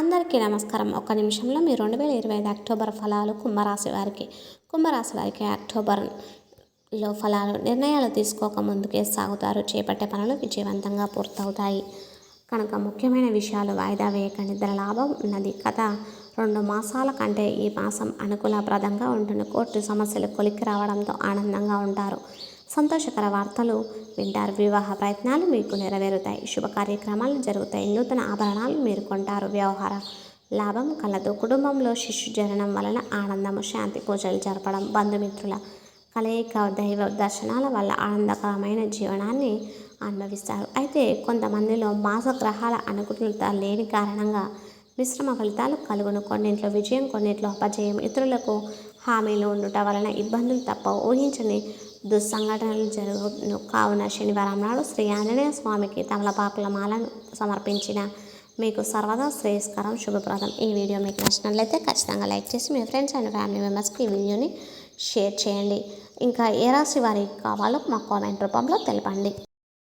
అందరికీ నమస్కారం. ఒక్క నిమిషంలో మీ 2025 అక్టోబర్ ఫలాలు కుంభరాశి వారికి అక్టోబర్లో ఫలాలు. నిర్ణయాలు తీసుకోక ముందుకే సాగుతారు. చేపట్టే పనులు విజయవంతంగా పూర్తవుతాయి కనుక ముఖ్యమైన విషయాలు వాయిదా వేయకండి. ధనలాభం ఉన్నది. గత 2 మాసాల కంటే ఈ మాసం అనుకూలప్రదంగా ఉంటుంది. కోర్టు సమస్యలు కొలిక్కి రావడంతో ఆనందంగా ఉంటారు. సంతోషకర వార్తలు వింటారు. వివాహ ప్రయత్నాలు మీకు నెరవేరుతాయి. శుభ కార్యక్రమాలు జరుగుతాయి. నూతన ఆభరణాలు మీరు కొంటారు. వ్యవహార లాభం కలదు. కుటుంబంలో శిశు జననం వలన ఆనందము, శాంతి పూజలు జరపడం, బంధుమిత్రుల కలయిక, దైవ దర్శనాల వల్ల ఆనందకరమైన జీవనాన్ని అనుభవిస్తారు. అయితే కొంతమందిలో మాసగ్రహాల అనుకూలత లేని కారణంగా మిశ్రమ ఫలితాలు కలుగును. కొన్నింట్లో విజయం, కొన్నింట్లో అపజయం. ఇతరులకు హామీలు ఉండుట వలన ఇబ్బందులు తప్పవు. ఊహించని దుస్సంఘటనలు జరుగును. కావున శనివారం నాడు శ్రీ ఆంజనేయ స్వామికి తమలపాకుల మాలను సమర్పించిన మీకు సర్వదా శ్రేయస్కరం, శుభప్రదం. ఈ వీడియో మీకు నచ్చినట్లయితే ఖచ్చితంగా లైక్ చేసి మీ ఫ్రెండ్స్ అండ్ ఫ్యామిలీ మెంబర్స్కి ఈ వీడియోని షేర్ చేయండి. ఇంకా ఏ రాశి వారికి కావాలో మా కామెంట్ రూపంలో తెలపండి.